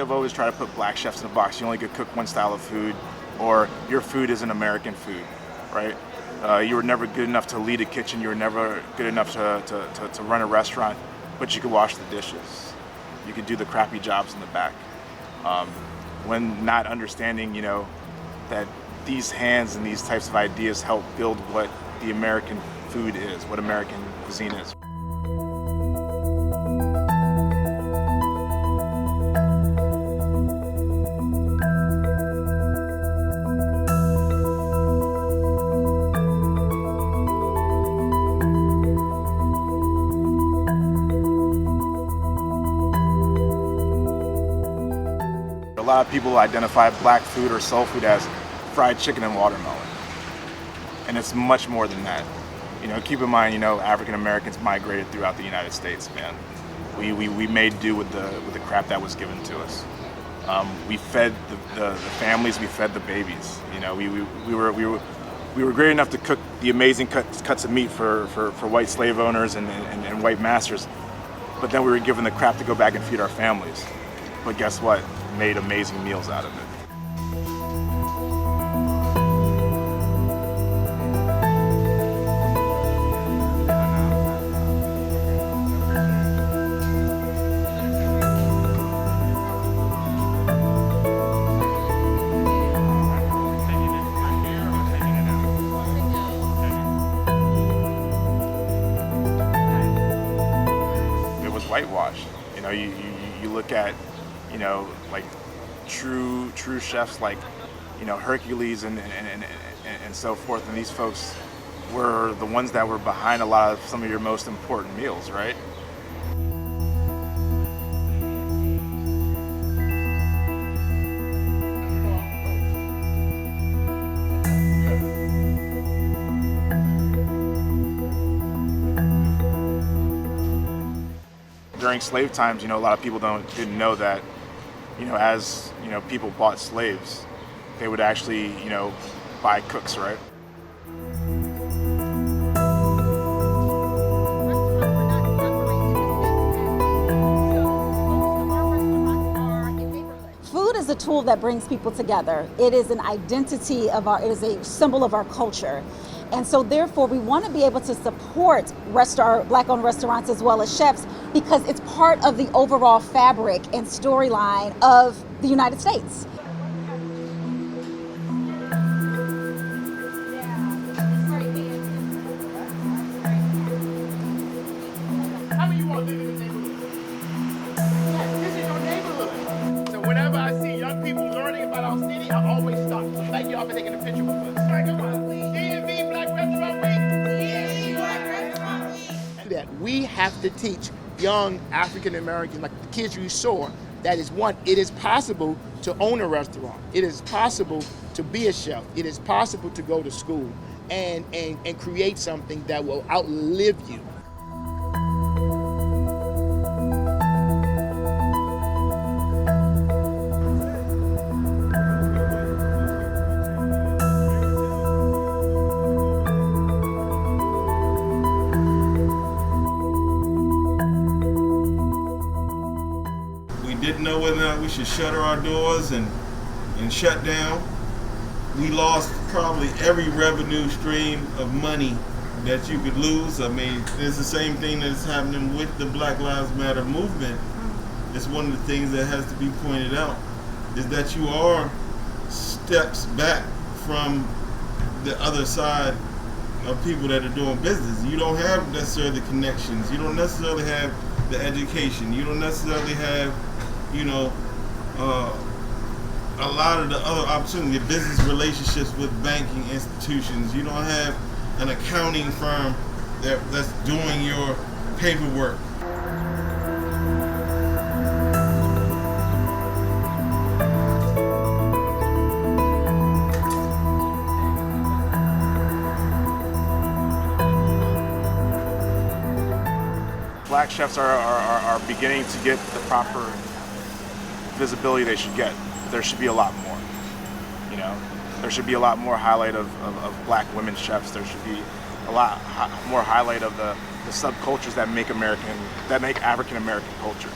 have always tried to put black chefs in a box. You only could cook one style of food, or your food isn't American food, right? You were never good enough to lead a kitchen. You were never good enough to run a restaurant, but you could wash the dishes. You could do the crappy jobs in the back. When not understanding, that these hands and these types of ideas help build what the American food is, what American cuisine is. A lot of people identify black food or soul food as fried chicken and watermelon, and it's much more than that. Keep in mind, African Americans migrated throughout the United States, man. We made do with the crap that was given to us. We fed the families, we fed the babies. We were great enough to cook the amazing cuts of meat for white slave owners and white masters, but then we were given the crap to go back and feed our families. But guess what? Made amazing meals out of it. It was whitewashed. You look at like true chefs like Hercules and so forth, and these folks were the ones that were behind a lot of some of your most important meals, right? During slave times, a lot of people didn't know that, as people bought slaves, they would actually, buy cooks, right? Food is a tool that brings people together. It is an identity it is a symbol of our culture. And so therefore we want to be able to support Black-owned restaurants as well as chefs, because it's part of the overall fabric and storyline of the United States. How many of you all live in this neighborhood? This is your neighborhood. So whenever I see young people learning about our city, I always stop. So thank y'all for taking a picture with us. DMV Black Restaurant Week. Black Restaurant Week. That we have to teach young African Americans, like the kids you saw, that is it is possible to own a restaurant. It is possible to be a chef. It is possible to go to school and create something that will outlive you. Didn't know whether or not we should shutter our doors and shut down. We lost probably every revenue stream of money that you could lose. I mean, it's the same thing that's happening with the Black Lives Matter movement. It's one of the things that has to be pointed out, is that you are steps back from the other side of people that are doing business. You don't have necessarily the connections. You don't necessarily have the education. You don't necessarily have a lot of the other opportunity, business relationships with banking institutions. You don't have an accounting firm that's doing your paperwork. Black chefs are beginning to get the proper visibility they should get. There should be a lot more. There should be a lot more highlight of Black women chefs. There should be a lot more highlight of the subcultures that make African American culture.